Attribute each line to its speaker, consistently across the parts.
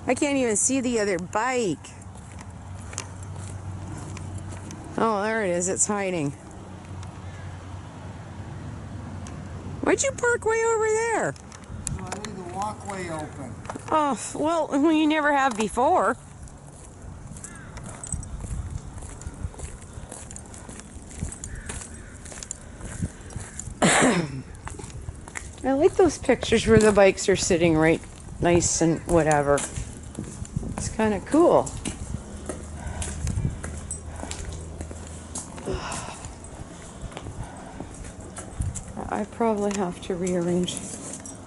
Speaker 1: I can't even see the other bike. Oh, there it is. It's hiding. Why'd you park way over there?
Speaker 2: So I leave the walkway open.
Speaker 1: Oh, well, you never have before. I like those pictures where the bikes are sitting right nice and whatever. It's kind of cool. I probably have to rearrange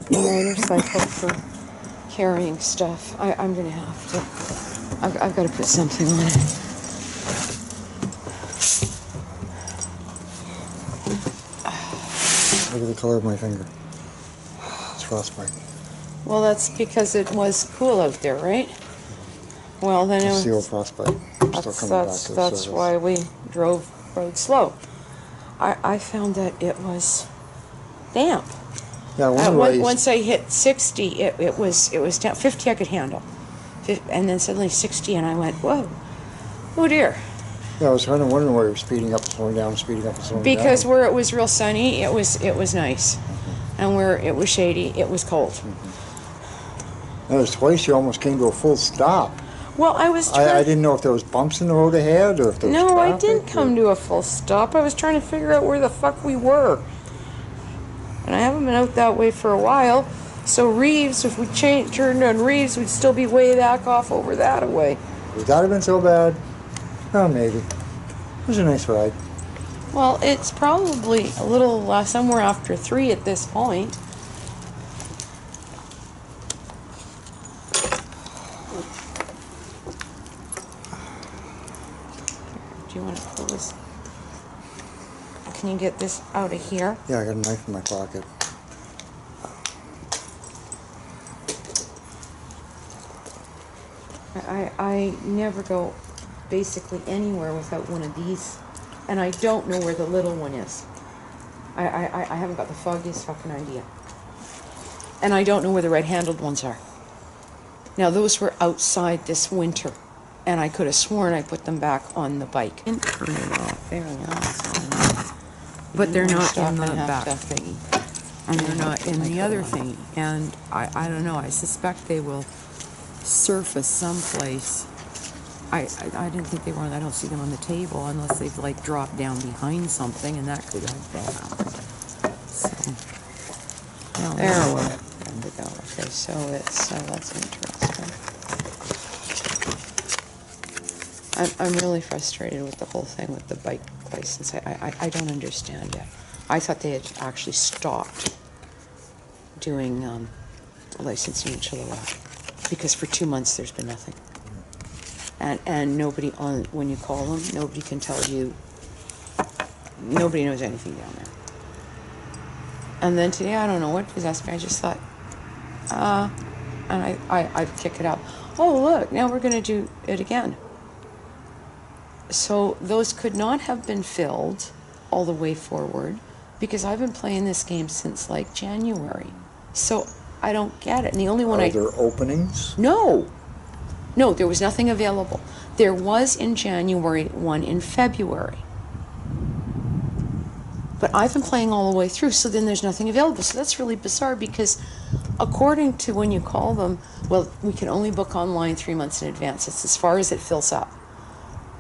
Speaker 1: the motorcycle for carrying stuff. I'm going to have to. I've got to put something on it.
Speaker 2: Look at the color of my finger. It's frostbite.
Speaker 1: Well, that's because it was cool out there, right? Well, then
Speaker 2: It's the old frostbite. I'm still coming back to the
Speaker 1: that's
Speaker 2: service.
Speaker 1: why we rode slow. I found that it was damp.
Speaker 2: Yeah,
Speaker 1: Once I hit 60, it was down. 50 I could handle, and then suddenly 60, and I went, whoa, oh dear.
Speaker 2: Yeah, I was kind of wondering why you were speeding up, slowing down, speeding up, and slowing down.
Speaker 1: Because where it was real sunny, it was nice, and where it was shady, it was cold.
Speaker 2: And there's twice you almost came to a full stop.
Speaker 1: Well, I was.
Speaker 2: I didn't know if there was bumps in the road ahead or if there was
Speaker 1: No, I
Speaker 2: traffic,
Speaker 1: didn't come to a full stop. I was trying to figure out where the fuck we were. And I haven't been out that way for a while. So Reeves, if we turned on Reeves, we'd still be way back off over that way.
Speaker 2: Would that have been so bad? Oh, maybe. It was a nice ride.
Speaker 1: Well, it's probably a little somewhere after 3 at this point. Do you want to pull this? Can you get this out of here?
Speaker 2: Yeah, I got a knife in my pocket.
Speaker 1: I never go basically anywhere without one of these, and I don't know where the little one is. I haven't got the foggiest fucking idea. And I don't know where the red-handled ones are. Now, those were outside this winter, and I could have sworn I put them back on the bike. And turn it off. There we go. But they're not in the back thingy. And they're not in the other thingy. And I don't know, I suspect they will surface someplace. I didn't think they were on, I don't see them on the table unless they've like dropped down behind something, and that could have happened. So, well, there we go. Okay, so it's, that's interesting. I'm really frustrated with the whole thing with the bike license. I don't understand it. I thought they had actually stopped doing licensing in Chilliwack because for 2 months there's been nothing. And nobody when you call them, nobody can tell you, nobody knows anything down there. And then today, I don't know what possessed me, I just thought, and I kick it up. Oh, look, now we're going to do it again. So those could not have been filled all the way forward because I've been playing this game since like January. So I don't get it. And the only one
Speaker 2: Are there openings?
Speaker 1: No, there was nothing available. There was in January, one in February. But I've been playing all the way through, so then there's nothing available. So that's really bizarre because according to when you call them, well, we can only book online 3 months in advance. It's as far as it fills up.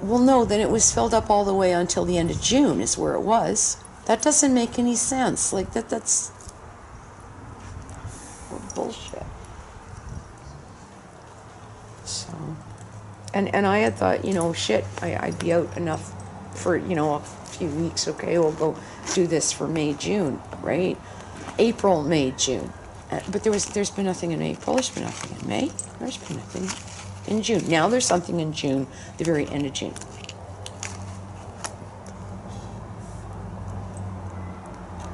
Speaker 1: Well, no, then it was filled up all the way until the end of June is where it was. That doesn't make any sense. Like, that's bullshit. So, and I had thought, shit, I'd be out enough for, a few weeks. Okay, we'll go do this for May, June, right? April, May, June. But there's been nothing in April. There's been nothing in May. There's been nothing in June. Now there's something in June, the very end of June.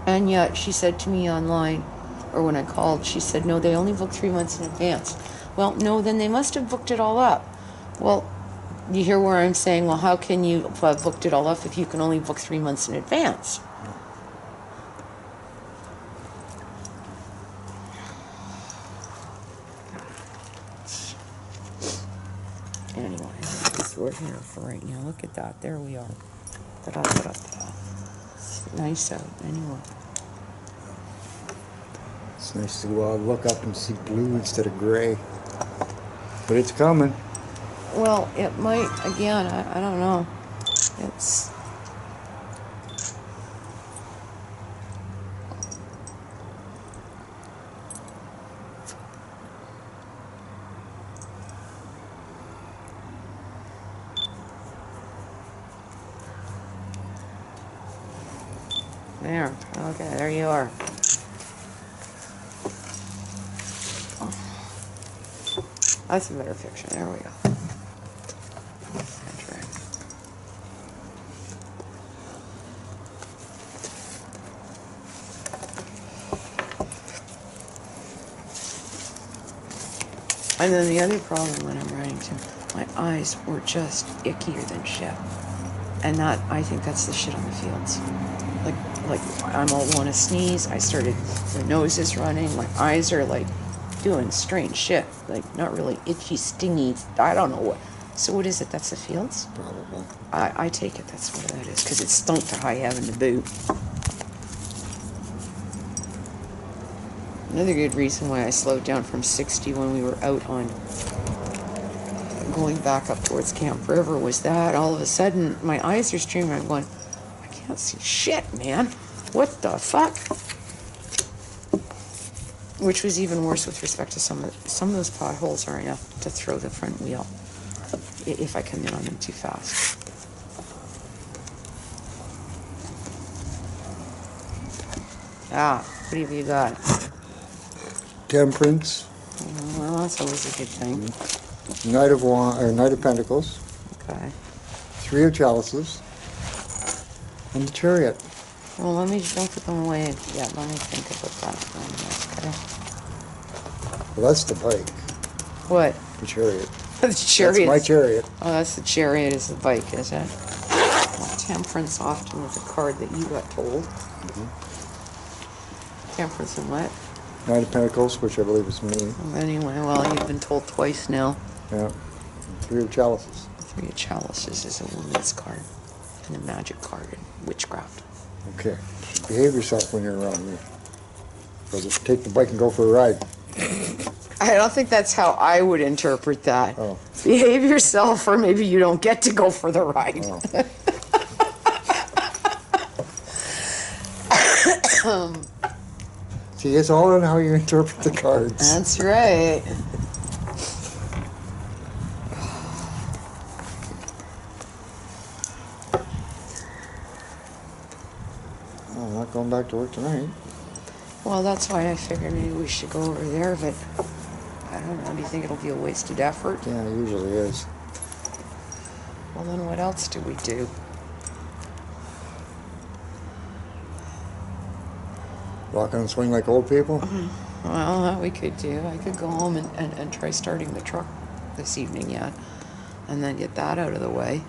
Speaker 1: And yet she said to me online, or when I called, she said, no, they only book 3 months in advance. Well, no, then they must have booked it all up. Well, you hear where I'm saying, well, how can you have booked it all up if you can only book 3 months in advance? just we're here for right now. Look at that. There we are. Da-da-da-da-da. It's nice out anyway.
Speaker 2: It's nice to look up and see blue instead of gray. But it's coming.
Speaker 1: Well, it might, again, I don't know. It's... There. Okay, there you are. That's a better picture. There we go. Center. And then the other problem when I'm writing too, my eyes were just ickier than shit. And that, I think that's the shit on the fields. Like I'm all want to sneeze. I started, the nose is running. My eyes are like doing strange shit. Like not really itchy, stingy. I don't know what. So what is it? That's the fields?
Speaker 2: Probably.
Speaker 1: I take it that's what that is because it stunk to high heaven to boot. Another good reason why I slowed down from 60 when we were out on going back up towards Camp River was that all of a sudden my eyes are streaming. I'm going, I can't see shit, man. What the fuck? Which was even worse with respect to some of those potholes are enough to throw the front wheel if I come in on them too fast. Ah, what have you got?
Speaker 2: Temperance.
Speaker 1: Well, that's always a good thing.
Speaker 2: Knight of Pentacles.
Speaker 1: Okay.
Speaker 2: Three of Chalices. And the Chariot.
Speaker 1: Well, don't put them away yet. Let me think about that for a minute, okay?
Speaker 2: Well, that's the bike.
Speaker 1: What?
Speaker 2: The Chariot.
Speaker 1: The chariot.
Speaker 2: That's my chariot.
Speaker 1: Oh, that's the chariot is the bike, is it? Well, temperance often was a card that you got told. Temperance and what?
Speaker 2: Knight of Pentacles, which I believe is me.
Speaker 1: Well, anyway, well, you've been told twice now.
Speaker 2: Yeah. And Three of Chalices.
Speaker 1: Three of Chalices is a woman's card. And a magic card in witchcraft.
Speaker 2: Okay. Behave yourself when you're around me. Or just take the bike and go for a ride.
Speaker 1: I don't think that's how I would interpret that.
Speaker 2: Oh.
Speaker 1: Behave yourself, or maybe you don't get to go for the ride.
Speaker 2: Oh. See, it's all in how you interpret the cards.
Speaker 1: That's right.
Speaker 2: I'm not going back to work tonight.
Speaker 1: Well, that's why I figured maybe we should go over there, but I don't know. Do you think it'll be a wasted effort?
Speaker 2: Yeah, it usually is.
Speaker 1: Well, then what else do we do?
Speaker 2: Rock and swing like old people?
Speaker 1: Well, that we could do. I could go home and try starting the truck this evening yet, and then get that out of the way.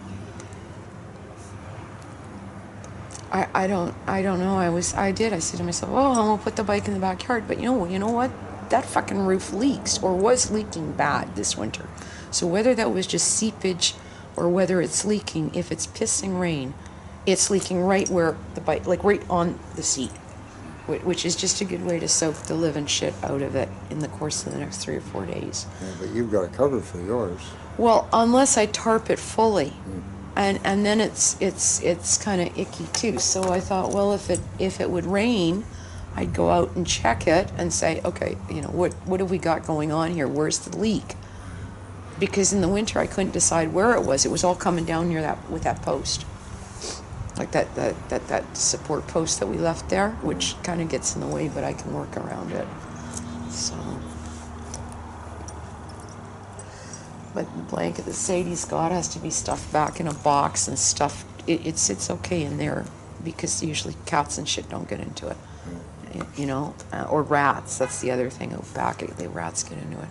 Speaker 1: I don't know. I said to myself, oh, I'm gonna put the bike in the backyard, but you know what? That fucking roof leaks, or was leaking bad this winter. So whether that was just seepage or whether it's leaking, if it's pissing rain, it's leaking right where the bike, like right on the seat, which is just a good way to soak the living shit out of it in the course of the next 3 or 4 days.
Speaker 2: Yeah, but you've got a cover for yours.
Speaker 1: Well, unless I tarp it fully. And then it's kind of icky too. So I thought, well, if it would rain, I'd go out and check it and say, okay, what have we got going on here? Where's the leak? Because in the winter I couldn't decide where it was. It was all coming down near that post, like that support post that we left there, which kind of gets in the way, but I can work around it. So. But the blanket that Sadie's got has to be stuffed back in a box and stuffed. It sits okay in there because usually cats and shit don't get into it, or rats. That's the other thing out back. The rats get into it.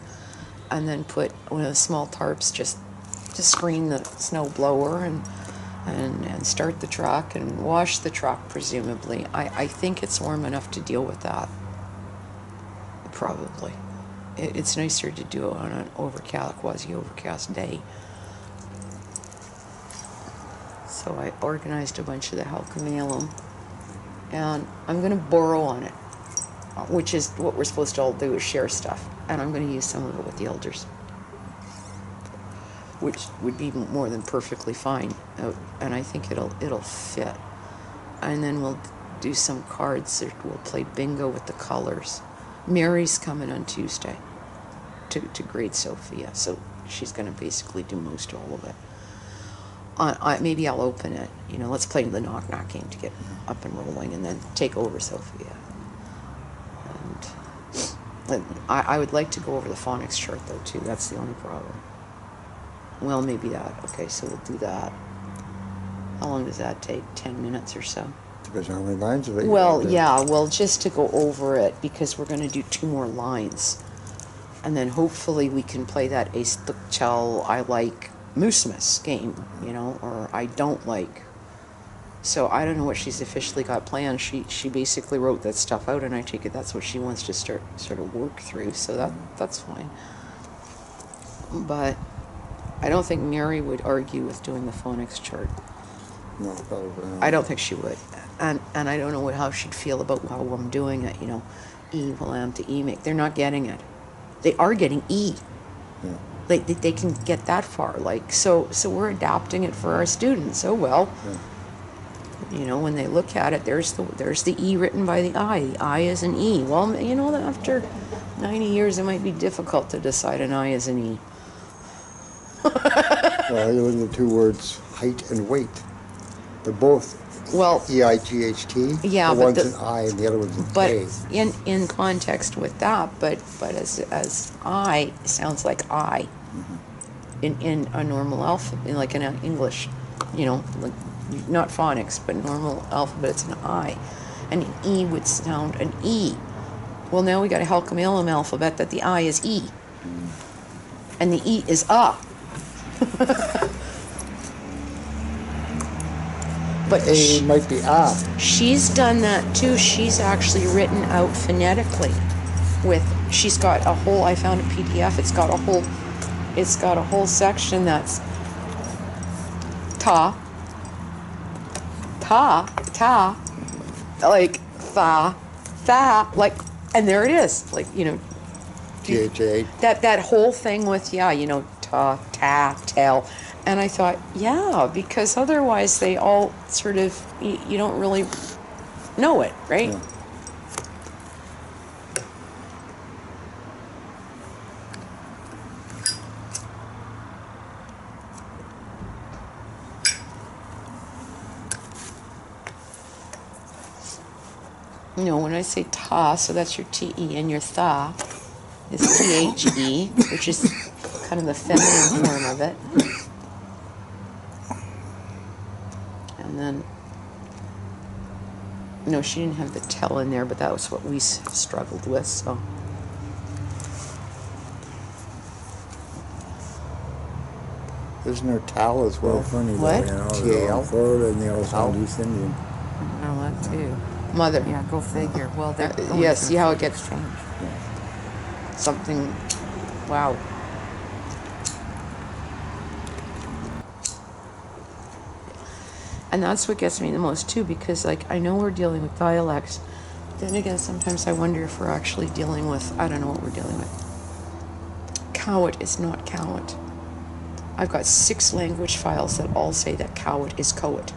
Speaker 1: And then put one of the small tarps just to screen the snow blower and start the truck and wash the truck, presumably. I think it's warm enough to deal with that. Probably. It's nicer to do it on an quasi-overcast day. So I organized a bunch of the Halcomelum, and I'm going to borrow on it, which is what we're supposed to all do, is share stuff. And I'm going to use some of it with the elders, which would be more than perfectly fine. And I think it'll fit. And then we'll do some cards. We'll play bingo with the colors. Mary's coming on Tuesday to grade Sophia, so she's going to basically do most all of it. Maybe I'll open it. You know, let's play the knock-knock game to get up and rolling, and then take over Sophia. And I would like to go over the phonics chart, though, too. That's the only problem. Well, maybe that. Okay, so we'll do that. How long does that take? 10 minutes or so?
Speaker 2: Depends on how many lines of it you
Speaker 1: Well,
Speaker 2: have to-
Speaker 1: yeah, well, just to go over it, because we're going to do 2 more lines. And then hopefully we can play that Ace Tukchal I like Moosemas game, you know, or I don't like. So I don't know what she's officially got planned. She basically wrote that stuff out, and I take it that's what she wants to sort of work through. So that's fine. But I don't think Mary would argue with doing the phonics chart.
Speaker 2: No, probably not.
Speaker 1: I don't think she would. And I don't know how she'd feel about how I'm doing it, you know. E will am to E make. They're not getting it. They are getting E.
Speaker 2: Yeah.
Speaker 1: They can get that far. Like, so we're adapting it for our students. Oh, well.
Speaker 2: Yeah.
Speaker 1: You know, when they look at it, there's the E written by the I. The I is an E. Well, you know, after 90 years, it might be difficult to decide an I is an E.
Speaker 2: Well, you look at the 2 words, height and weight. They're both
Speaker 1: Well,
Speaker 2: E-I-G-H-T.
Speaker 1: Yeah,
Speaker 2: the
Speaker 1: but
Speaker 2: one's
Speaker 1: the-
Speaker 2: an I and the other one's an
Speaker 1: but
Speaker 2: A.
Speaker 1: in context with that, but as I sounds like I in a normal alphabet, like in English, you know, like not phonics, but normal alphabet, it's an I, and an E would sound an E. Well, now we got a Halcomelum alphabet that the I is E, and the E is A. But
Speaker 2: A might be ah.
Speaker 1: she's done that too. She's actually written out phonetically she's got a whole, I found a PDF, it's got a whole section that's ta, like tha, like, and there it is, like, you know,
Speaker 2: G-H-A.
Speaker 1: that whole thing with, yeah, you know, ta, tell. And I thought, yeah, because otherwise they all sort of, you don't really know it, right?
Speaker 2: Yeah.
Speaker 1: You know, when I say ta, so that's your T-E, and your tha is T-H-E, which is kind of the feminine form of it. And then, no, she didn't have the tell in there, but that was what we struggled with, so.
Speaker 2: Isn't there Tal as well?
Speaker 3: Funny
Speaker 1: What?
Speaker 3: though, you know,
Speaker 2: T-A-L?
Speaker 3: they're all Florida and they all sound
Speaker 2: Tal.
Speaker 3: East Indian.
Speaker 1: Oh, that too. Mother.
Speaker 4: Yeah, go figure. Well, they're going
Speaker 1: Yeah,
Speaker 4: through
Speaker 1: see how
Speaker 4: a
Speaker 1: it gets
Speaker 4: change.
Speaker 1: something, wow. And that's what gets me the most too, because like I know we're dealing with dialects, then again sometimes I wonder if we're actually dealing with, I don't know what we're dealing with. Cowit is not Cowit. I've got 6 language files that all say that Cowit is Coet.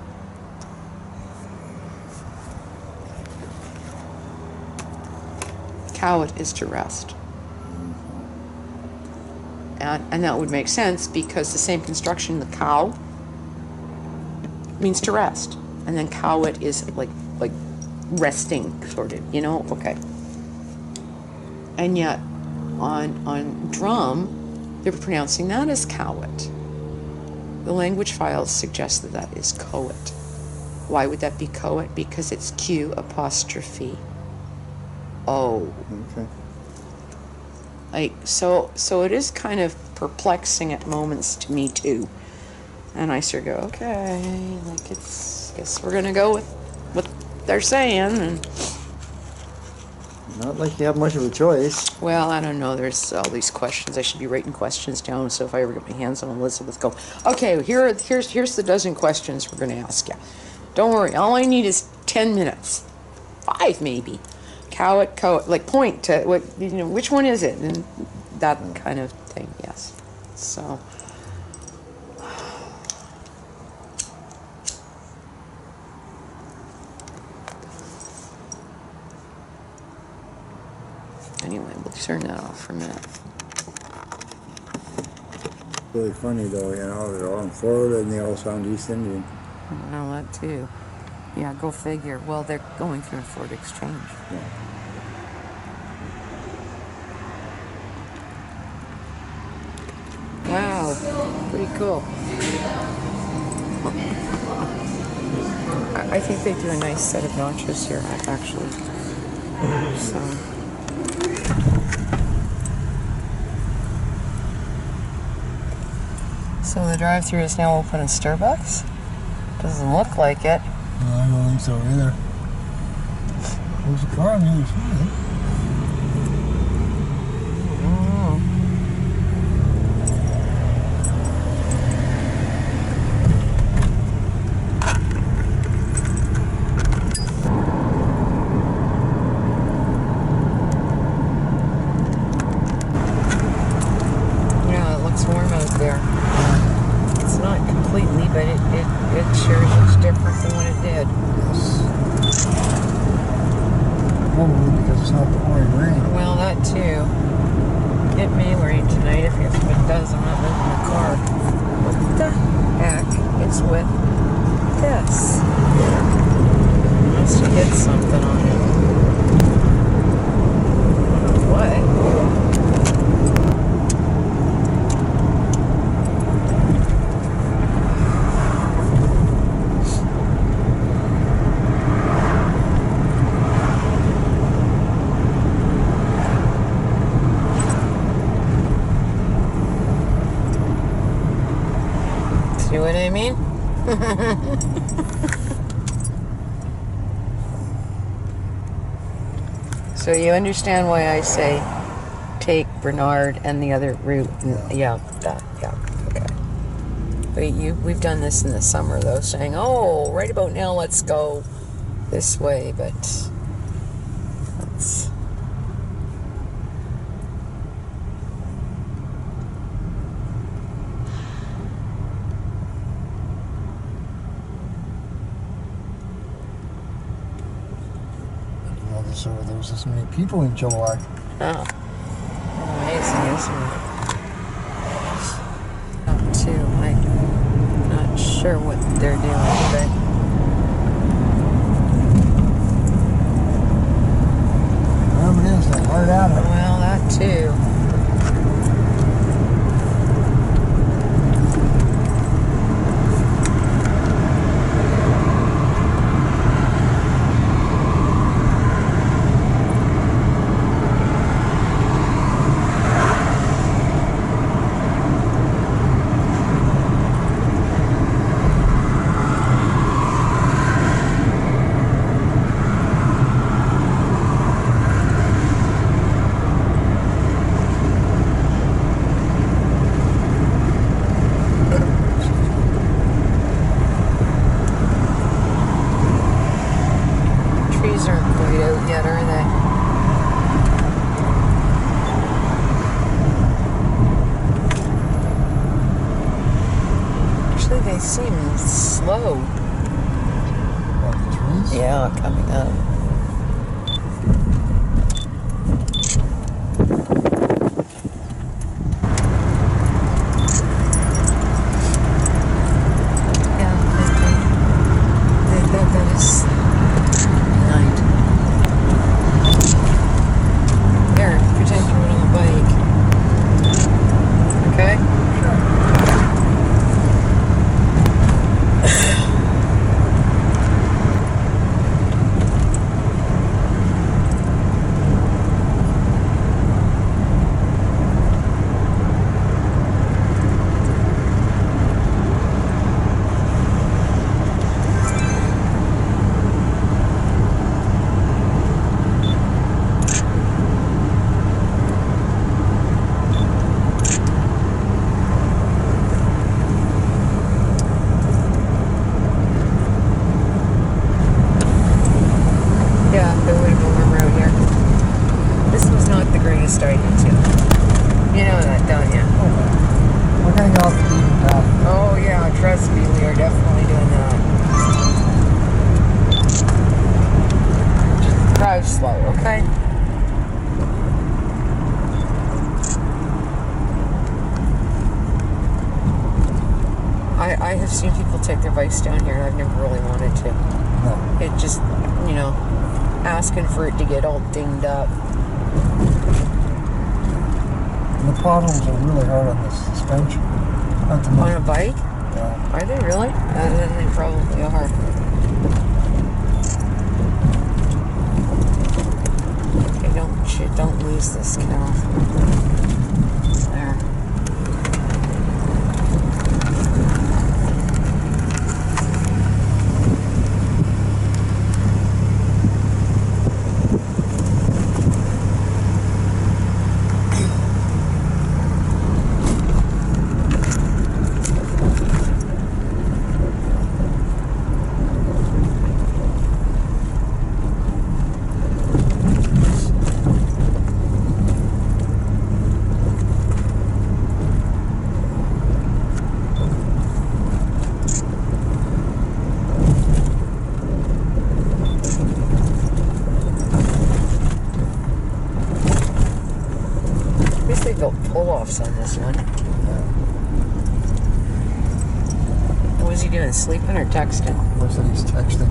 Speaker 1: Cowit is to rest. And that would make sense because the same construction, the cow, means to rest. And then cowit is like resting, sort of, you know? Okay. And yet, on drum, they're pronouncing that as cowit. The language files suggest that that is coet. Why would that be coet? Because it's Q apostrophe O.
Speaker 2: Okay.
Speaker 1: Like, so it is kind of perplexing at moments to me too. And I sort of go, okay, like guess we're gonna go with what they're saying. And
Speaker 2: Not like you have much of a choice.
Speaker 1: Well, I don't know. There's all these questions. I should be writing questions down. So if I ever get my hands on Elizabeth, go. Okay, here's the dozen questions we're going to ask you. Don't worry. All I need is 10 minutes, 5 maybe. Cow it, like point to what which one is it, and that kind of thing. Yes. So. Anyway, we'll turn that off for a minute.
Speaker 3: Really funny though, you know, they're all in Florida and they all sound East Indian.
Speaker 1: Well, that too. Yeah, go figure. Well, they're going through a Florida exchange.
Speaker 3: Yeah.
Speaker 1: Wow, pretty cool. I think they do a nice set of nachos here, actually. So the drive-thru is now open in Starbucks? Doesn't look like it.
Speaker 3: No, I don't think so either. There's a car on the other side.
Speaker 1: Yeah, it looks warm out there. It's not completely, but it sure looks different than what it did.
Speaker 3: Yes. Probably because it's not pouring rain.
Speaker 1: Well, that too. It may rain tonight. If it does, I'm not moving the car. What the heck is with this? Must have hit something on it. I don't know what. See what I mean? So you understand why I say take Bernard and the other route. Yeah, okay. We've done this in the summer though, saying, oh, right about now let's go this way, but that's...
Speaker 3: So there was this many people in July.
Speaker 1: Oh, amazing, isn't it? Up too. I'm not sure what they're doing, but
Speaker 3: Whatever it is, they're hard at it.
Speaker 1: well, that too. Trees aren't quite out yet, are they? Actually, they seem slow.
Speaker 3: What, the trees?
Speaker 1: Yeah, coming up. That is night. There, pretend you're on a bike. Okay?
Speaker 4: You know that, don't you?
Speaker 3: We're getting off the beaten path.
Speaker 4: Oh yeah, trust me, we are definitely doing that. Drive slow, okay? I have seen people take their bikes down here and I've never really wanted to.
Speaker 3: No.
Speaker 4: It just, you know, asking for it to get all dinged up.
Speaker 3: And the potholes are really hard on the suspension. Not to
Speaker 4: On a
Speaker 3: mention,
Speaker 4: bike?
Speaker 3: yeah.
Speaker 4: Are they really? Then they probably are. Okay, don't lose this, Cal. There. At least they built pull-offs on this one. What was he doing, sleeping or texting?
Speaker 3: Looks like he's texting.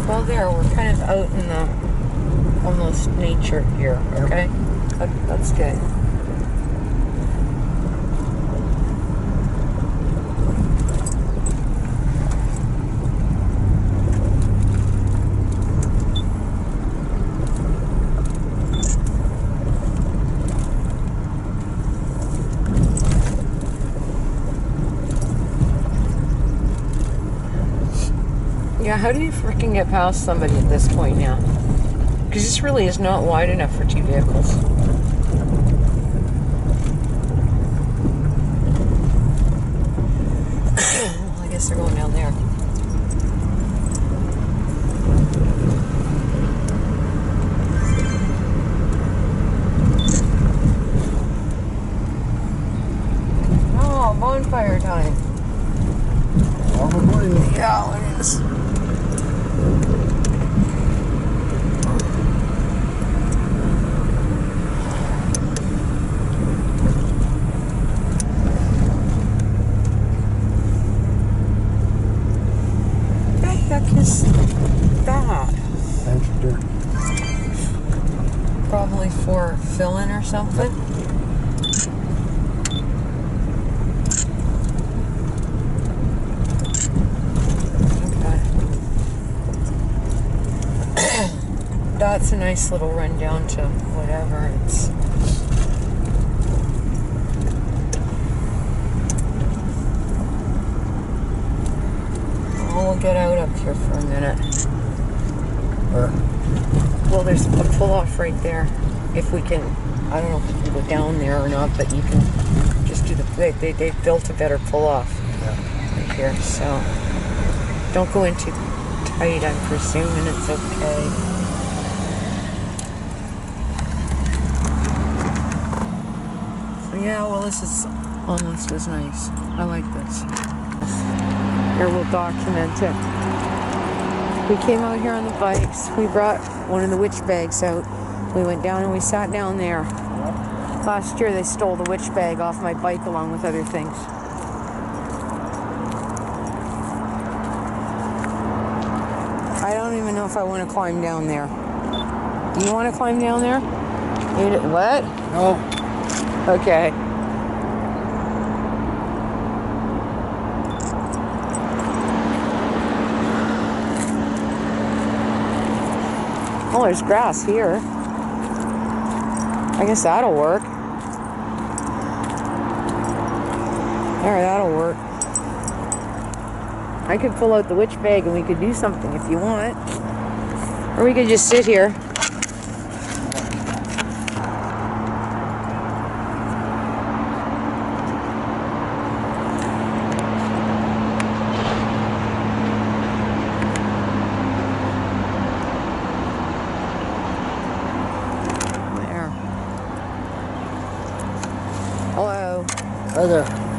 Speaker 4: Well, there, we're kind of out in the almost nature here, okay? That's good. Yeah, how do you freaking get past somebody at this point now? Because this really is not wide enough for two vehicles. Well, I guess they're going down there. Oh, bonfire time.
Speaker 3: Probably.
Speaker 4: Yeah, it is. What the heck is that?
Speaker 3: Bunch of dirt.
Speaker 4: Probably for filling or something. That's a nice little run down to whatever it's. We'll get out up here for a minute.
Speaker 3: Where?
Speaker 4: Well, there's a pull-off right there. If we can, I don't know if we can go down there or not, but you can just do the, they built a better pull-off right here, so don't go in too tight, I'm presuming it's okay. So yeah, well, this is almost as nice. I like this. Here, we'll document it. We came out here on the bikes. We brought one of the witch bags out. We went down and we sat down there. Last year they stole the witch bag off my bike along with other things. I don't even know if I want to climb down there. Do you want to climb down there? What?
Speaker 3: No.
Speaker 4: Okay. Oh, there's grass here. I guess that'll work. There, that'll work. I could pull out the witch bag and we could do something if you want. Or we could just sit here.
Speaker 3: Hi there.